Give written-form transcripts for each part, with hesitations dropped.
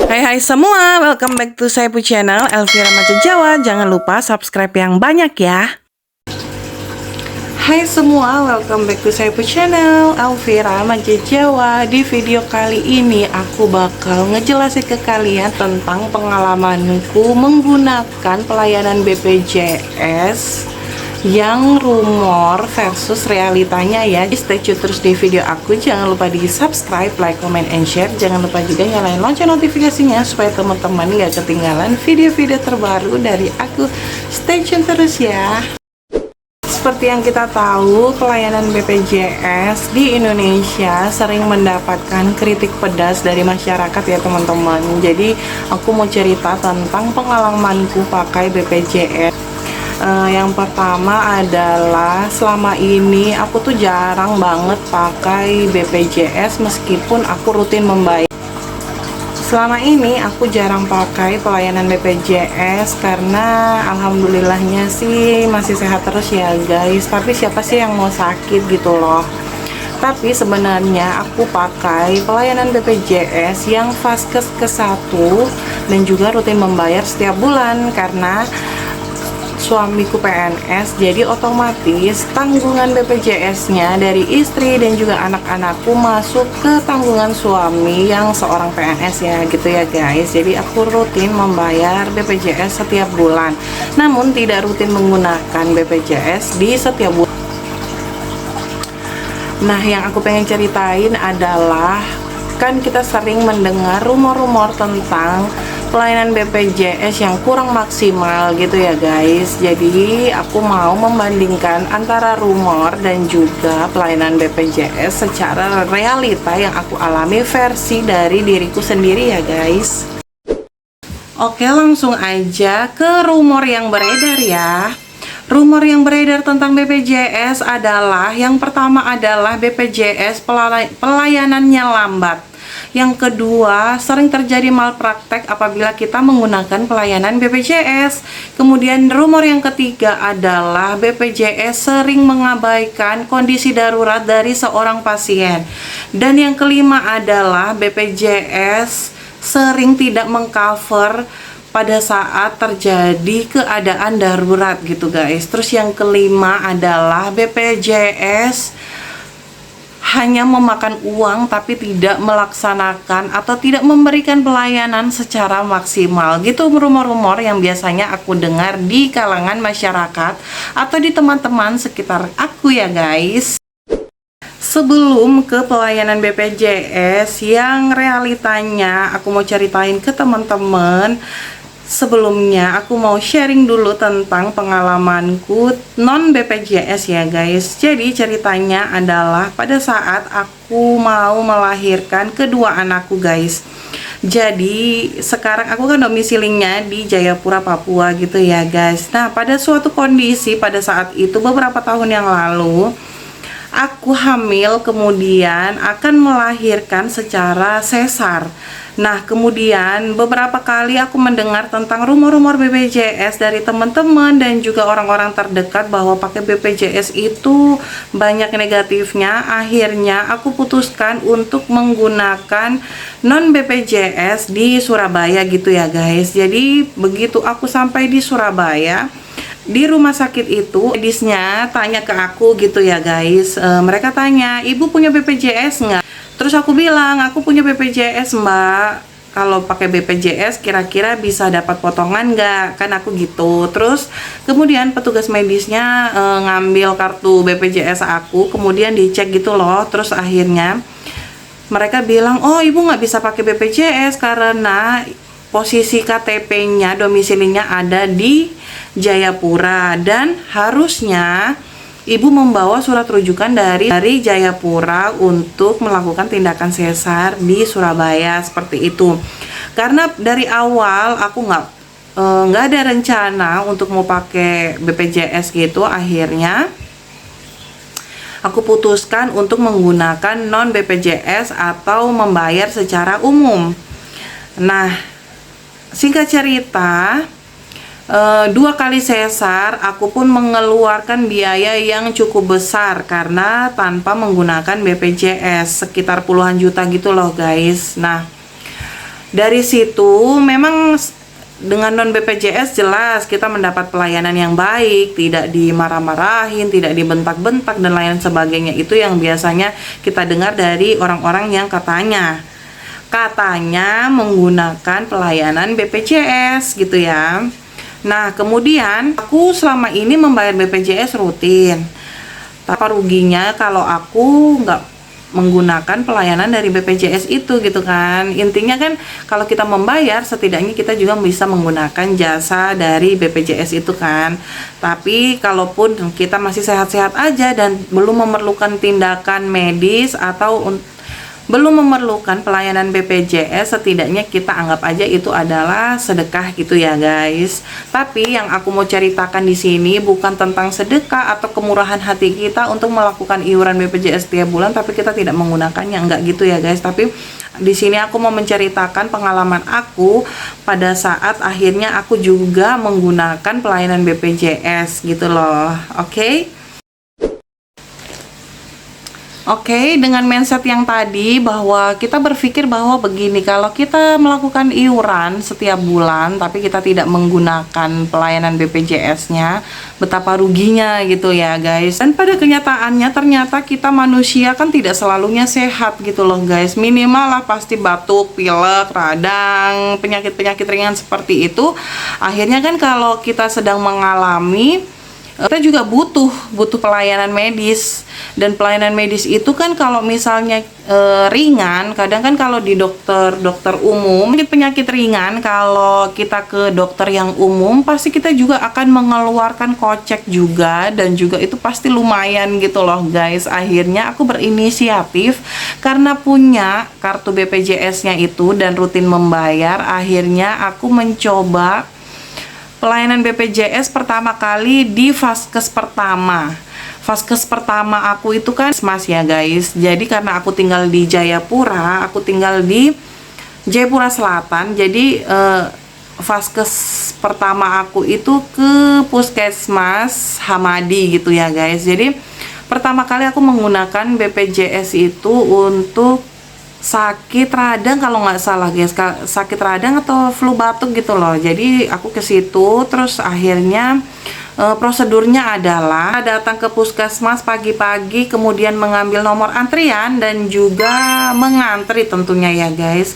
Hai semua, welcome back to Saipu Channel Elvira Remaja Jawa. Jangan lupa subscribe yang banyak ya. Hai semua, welcome back to Saipu Channel Elvira Remaja Jawa. Di video kali ini aku bakal ngejelasin ke kalian tentang pengalamanku menggunakan pelayanan BPJS yang rumor versus realitanya ya. Stay tune terus di video aku. Jangan lupa di subscribe, like, comment, and share. Jangan lupa juga nyalain lonceng notifikasinya supaya teman-teman gak ketinggalan video-video terbaru dari aku. Stay tune terus ya. Seperti yang kita tahu, pelayanan BPJS di Indonesia sering mendapatkan kritik pedas dari masyarakat ya teman-teman. Jadi aku mau cerita tentang pengalamanku pakai BPJS. Yang pertama adalah selama ini aku tuh jarang banget pakai BPJS meskipun aku rutin membayar. Selama ini aku jarang pakai pelayanan BPJS karena alhamdulillahnya sih masih sehat terus ya guys. Tapi siapa sih yang mau sakit gitu loh. Tapi sebenarnya aku pakai pelayanan BPJS yang Vaskes ke-1 dan juga rutin membayar setiap bulan karena suamiku PNS, jadi otomatis tanggungan BPJS-nya dari istri dan juga anak-anakku masuk ke tanggungan suami yang seorang PNS ya gitu ya guys. Jadi aku rutin membayar BPJS setiap bulan, namun tidak rutin menggunakan BPJS di setiap bulan. Nah, yang aku pengen ceritain adalah kan kita sering mendengar rumor-rumor tentang pelayanan BPJS yang kurang maksimal gitu ya guys. Jadi aku mau membandingkan antara rumor dan juga pelayanan BPJS secara realita yang aku alami versi dari diriku sendiri ya guys. Oke, langsung aja ke rumor yang beredar ya. Rumor yang beredar tentang BPJS adalah yang pertama adalah BPJS pelayanannya lambat. Yang kedua, sering terjadi malpraktek apabila kita menggunakan pelayanan BPJS. Kemudian rumor yang ketiga adalah BPJS sering mengabaikan kondisi darurat dari seorang pasien. Dan yang kelima adalah BPJS sering tidak mengcover pada saat terjadi keadaan darurat gitu guys. Terus yang kelima adalah BPJS hanya memakan uang tapi tidak melaksanakan atau tidak memberikan pelayanan secara maksimal. Gitu rumor-rumor yang biasanya aku dengar di kalangan masyarakat atau di teman-teman sekitar aku ya guys. Sebelum ke pelayanan BPJS yang realitanya aku mau ceritain ke teman-teman, sebelumnya aku mau sharing dulu tentang pengalamanku non BPJS ya guys. Jadi ceritanya adalah pada saat aku mau melahirkan kedua anakku guys. Jadi sekarang aku kan domisilinya di Jayapura, Papua gitu ya guys. Nah, pada suatu kondisi pada saat itu beberapa tahun yang lalu aku hamil kemudian akan melahirkan secara sesar. Nah, kemudian beberapa kali aku mendengar tentang rumor-rumor BPJS dari teman-teman dan juga orang-orang terdekat bahwa pakai BPJS itu banyak negatifnya. Akhirnya aku putuskan untuk menggunakan non BPJS di Surabaya gitu ya guys. Jadi begitu aku sampai di Surabaya, di rumah sakit itu medisnya tanya ke aku gitu ya guys. Mereka tanya, ibu punya BPJS nggak? Terus aku bilang, aku punya BPJS mbak. Kalau pakai BPJS kira-kira bisa dapat potongan nggak? Kan aku gitu. Terus kemudian petugas medisnya ngambil kartu BPJS aku, kemudian dicek gitu loh. Terus akhirnya mereka bilang, oh ibu nggak bisa pakai BPJS karena posisi KTP-nya, domisilinya ada di Jayapura dan harusnya ibu membawa surat rujukan dari Jayapura untuk melakukan tindakan sesar di Surabaya seperti itu. Karena dari awal aku nggak ada rencana untuk mau pakai BPJS gitu, akhirnya aku putuskan untuk menggunakan non BPJS atau membayar secara umum. Nah, singkat cerita, 2 kali sesar aku pun mengeluarkan biaya yang cukup besar karena tanpa menggunakan BPJS, sekitar puluhan juta gitu loh guys. Nah, Dari situ memang dengan non BPJS jelas kita mendapat pelayanan yang baik, tidak dimarah-marahin, tidak dibentak-bentak dan lain sebagainya. Itu yang biasanya kita dengar dari orang-orang yang katanya menggunakan pelayanan BPJS gitu ya. Nah, kemudian aku selama ini membayar BPJS rutin. Apa ruginya kalau aku nggak menggunakan pelayanan dari BPJS itu gitu kan. Intinya kan kalau kita membayar, setidaknya kita juga bisa menggunakan jasa dari BPJS itu kan. Tapi kalaupun kita masih sehat-sehat aja dan belum memerlukan tindakan medis atau belum memerlukan pelayanan BPJS, setidaknya kita anggap aja itu adalah sedekah gitu ya guys. Tapi yang aku mau ceritakan di sini bukan tentang sedekah atau kemurahan hati kita untuk melakukan iuran BPJS tiap bulan tapi kita tidak menggunakannya, enggak gitu ya guys. Tapi di sini aku mau menceritakan pengalaman aku pada saat akhirnya aku juga menggunakan pelayanan BPJS gitu loh. Oke, dengan mindset yang tadi bahwa kita berpikir bahwa begini, kalau kita melakukan iuran setiap bulan tapi kita tidak menggunakan pelayanan BPJS-nya, betapa ruginya gitu ya guys. Dan pada kenyataannya ternyata kita manusia kan tidak selalunya sehat gitu loh guys. Minimal lah pasti batuk, pilek, radang, penyakit-penyakit ringan seperti itu. Akhirnya kan kalau kita sedang mengalami, kita juga butuh pelayanan medis. Dan pelayanan medis itu kan kalau misalnya ringan, kadang kan kalau di dokter umum, penyakit ringan, kalau kita ke dokter yang umum pasti kita juga akan mengeluarkan kocek juga, dan juga itu pasti lumayan gitu loh guys. Akhirnya aku berinisiatif karena punya kartu BPJS-nya itu dan rutin membayar, akhirnya aku mencoba pelayanan BPJS pertama kali di Vaskes pertama. Vaskes pertama aku itu kan Mas ya guys. Jadi karena aku tinggal di Jayapura, aku tinggal di Jayapura Selatan. Jadi Vaskes pertama aku itu ke Puskesmas Hamadi gitu ya guys. Jadi pertama kali aku menggunakan BPJS itu untuk sakit radang kalau nggak salah guys, sakit radang atau flu batuk gitu loh. Jadi aku ke situ, terus akhirnya prosedurnya adalah datang ke puskesmas pagi-pagi, kemudian mengambil nomor antrian dan juga mengantri tentunya ya guys.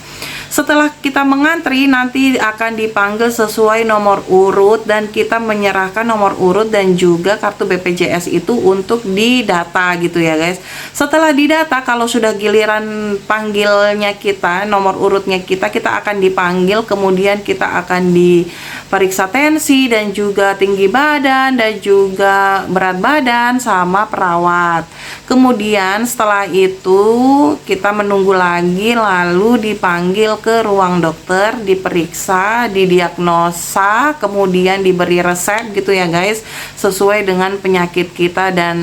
Setelah kita mengantri, nanti akan dipanggil sesuai nomor urut dan kita menyerahkan nomor urut dan juga kartu BPJS itu untuk didata gitu ya guys. Setelah didata, kalau sudah giliran panggilnya kita, nomor urutnya kita akan dipanggil, kemudian kita akan diperiksa tensi dan juga tinggi badan dan juga berat badan sama perawat. Kemudian setelah itu kita menunggu lagi, lalu dipanggil ke ruang dokter, diperiksa, didiagnosa, kemudian diberi resep gitu ya guys, sesuai dengan penyakit kita, dan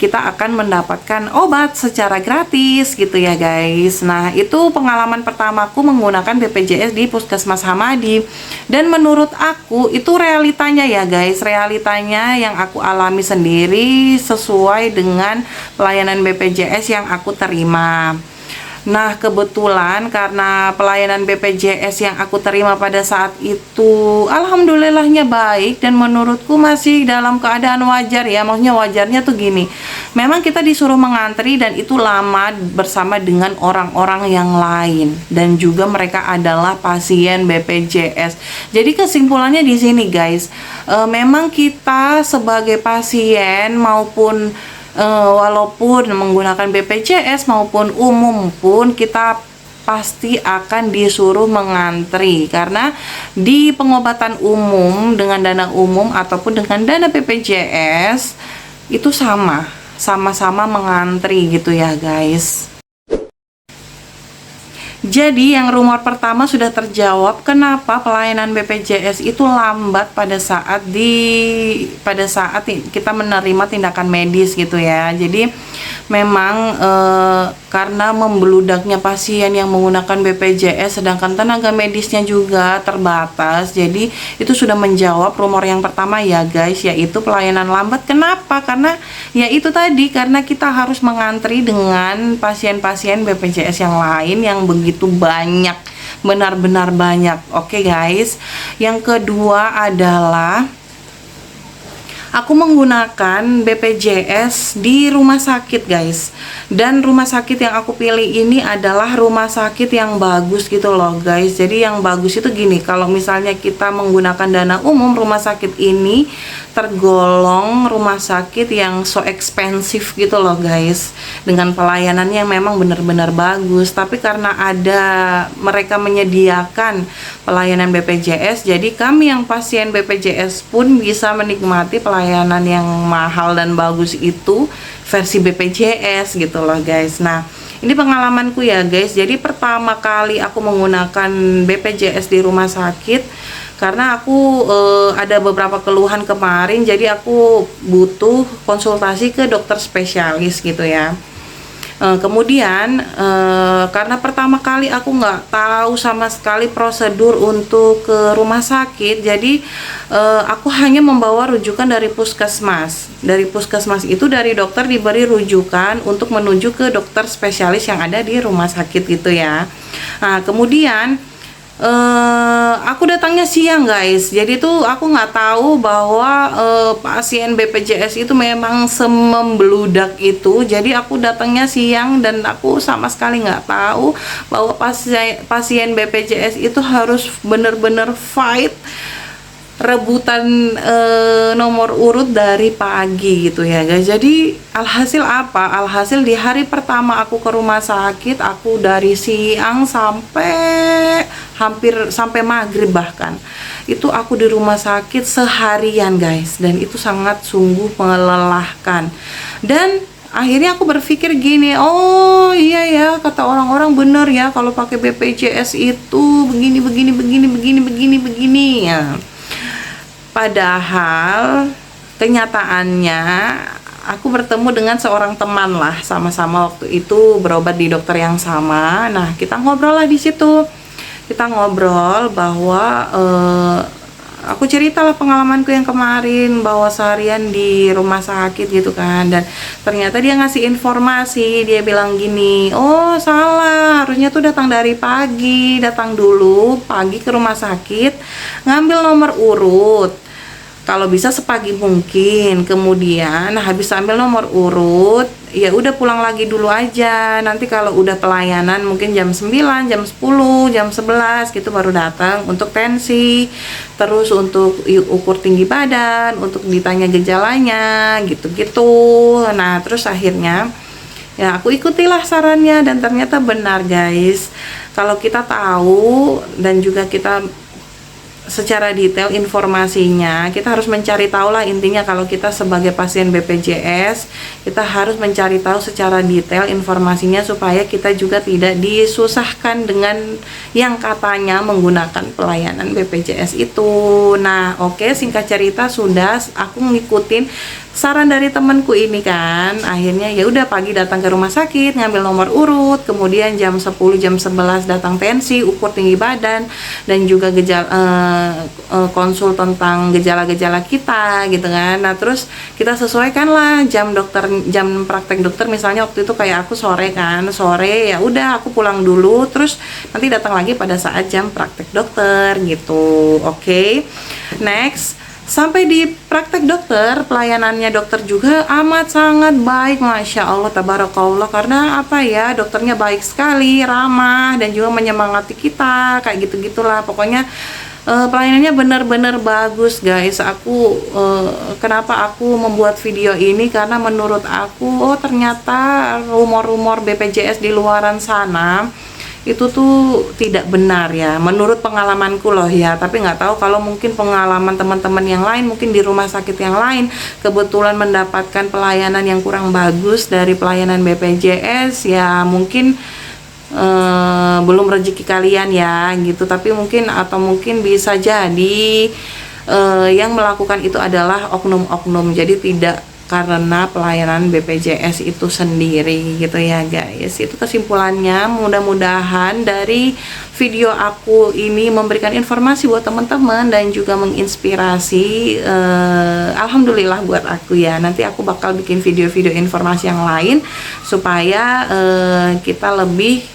kita akan mendapatkan obat secara gratis gitu ya guys. Nah, itu pengalaman pertamaku menggunakan BPJS di Puskesmas Hamadi. Dan menurut aku itu realitanya ya guys, realitanya yang aku alami sendiri sesuai dengan pelayanan BPJS yang aku terima. Nah, kebetulan karena pelayanan BPJS yang aku terima pada saat itu alhamdulillahnya baik dan menurutku masih dalam keadaan wajar ya. Maksudnya wajarnya tuh gini, memang kita disuruh mengantri dan itu lama bersama dengan orang-orang yang lain dan juga mereka adalah pasien BPJS. Jadi kesimpulannya di sini guys, memang kita sebagai pasien maupun walaupun menggunakan BPJS maupun umum pun kita pasti akan disuruh mengantri, karena di pengobatan umum dengan dana umum ataupun dengan dana BPJS itu sama-sama mengantri gitu ya guys. Jadi yang rumor pertama sudah terjawab, kenapa pelayanan BPJS itu lambat pada saat kita menerima tindakan medis gitu ya. Jadi memang karena membeludaknya pasien yang menggunakan BPJS sedangkan tenaga medisnya juga terbatas. Jadi itu sudah menjawab rumor yang pertama ya guys, yaitu pelayanan lambat. Kenapa? Karena ya itu tadi, karena kita harus mengantri dengan pasien-pasien BPJS yang lain yang begitu begitu banyak, benar-benar banyak. Oke guys, yang kedua adalah aku menggunakan BPJS di rumah sakit guys. Dan rumah sakit yang aku pilih ini adalah rumah sakit yang bagus gitu loh guys. Jadi yang bagus itu gini, kalau misalnya kita menggunakan dana umum, rumah sakit ini tergolong rumah sakit yang so expensive gitu loh guys, dengan pelayanan yang memang benar-benar bagus. Tapi karena ada mereka menyediakan pelayanan BPJS, jadi kami yang pasien BPJS pun bisa menikmati pelayanan yang mahal dan bagus itu versi BPJS gitu loh guys. Nah, ini pengalamanku ya guys. Jadi pertama kali aku menggunakan BPJS di rumah sakit karena aku ada beberapa keluhan kemarin, jadi aku butuh konsultasi ke dokter spesialis gitu ya. Kemudian karena pertama kali aku nggak tahu sama sekali prosedur untuk ke rumah sakit, jadi aku hanya membawa rujukan dari puskesmas. Dari puskesmas itu dari dokter diberi rujukan untuk menuju ke dokter spesialis yang ada di rumah sakit gitu ya. Nah, kemudian aku datangnya siang guys, jadi tuh aku nggak tahu bahwa pasien BPJS itu memang semembludak itu. Jadi aku datangnya siang dan aku sama sekali nggak tahu bahwa pasien BPJS itu harus bener-bener fight rebutan nomor urut dari pagi gitu ya guys. Jadi alhasil apa? Alhasil di hari pertama aku ke rumah sakit, aku dari siang sampai hampir sampai maghrib bahkan itu aku di rumah sakit seharian guys, dan itu sangat sungguh melelahkan. Dan akhirnya aku berpikir gini, oh iya ya, kata orang-orang bener ya, kalau pakai BPJS itu begini ya. Padahal kenyataannya aku bertemu dengan seorang teman lah, sama-sama waktu itu berobat di dokter yang sama. Nah, kita ngobrol lah di situ. Kita ngobrol bahwa aku ceritalah pengalamanku yang kemarin, bahwa seharian di rumah sakit gitu kan. Dan ternyata dia ngasih informasi, dia bilang gini, oh salah, harusnya tuh datang dari pagi, datang dulu pagi ke rumah sakit, ngambil nomor urut, kalau bisa sepagi mungkin. Kemudian habis ambil nomor urut, ya udah pulang lagi dulu aja. Nanti kalau udah pelayanan mungkin jam 9, jam 10, jam 11 gitu baru datang untuk tensi, terus untuk ukur tinggi badan, untuk ditanya gejalanya gitu-gitu. Nah, terus akhirnya ya aku ikutilah sarannya, dan ternyata benar guys. Kalau kita tahu dan juga kita secara detail informasinya, kita harus mencari tahu lah. Intinya kalau kita sebagai pasien BPJS, kita harus mencari tahu secara detail informasinya supaya kita juga tidak disusahkan dengan yang katanya menggunakan pelayanan BPJS itu. Nah, oke, singkat cerita sudah aku ngikutin saran dari temanku ini kan. Akhirnya ya udah pagi datang ke rumah sakit, ngambil nomor urut, kemudian jam 10, jam 11 datang tensi, ukur tinggi badan, dan juga konsul tentang gejala-gejala kita gitu kan. Nah, terus kita sesuaikan lah jam praktek dokter. Misalnya waktu itu kayak aku sore kan, sore ya udah aku pulang dulu, terus nanti datang lagi pada saat jam praktek dokter gitu. Oke. Next, sampai di praktek dokter, pelayanannya dokter juga amat sangat baik, masya Allah, tabarakallah. Karena apa ya, dokternya baik sekali, ramah, dan juga menyemangati kita, kayak gitu-gitulah. Pokoknya pelayanannya benar-benar bagus guys. Kenapa aku membuat video ini, karena menurut aku, oh ternyata rumor-rumor BPJS di luaran sana itu tuh tidak benar ya, menurut pengalamanku loh ya. Tapi nggak tahu kalau mungkin pengalaman teman-teman yang lain, mungkin di rumah sakit yang lain kebetulan mendapatkan pelayanan yang kurang bagus dari pelayanan BPJS ya, mungkin belum rezeki kalian ya gitu. Tapi mungkin bisa jadi yang melakukan itu adalah oknum-oknum, jadi tidak karena pelayanan BPJS itu sendiri gitu ya guys. Itu kesimpulannya. Mudah-mudahan dari video aku ini memberikan informasi buat teman-teman dan juga menginspirasi. Alhamdulillah buat aku ya. Nanti aku bakal bikin video-video informasi yang lain supaya kita lebih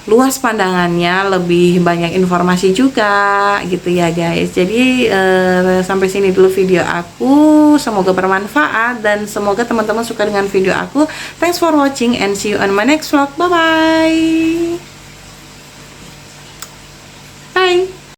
luas pandangannya, lebih banyak informasi juga gitu ya guys. Jadi sampai sini dulu video aku, semoga bermanfaat dan semoga teman-teman suka dengan video aku. Thanks for watching and see you on my next vlog. Bye bye.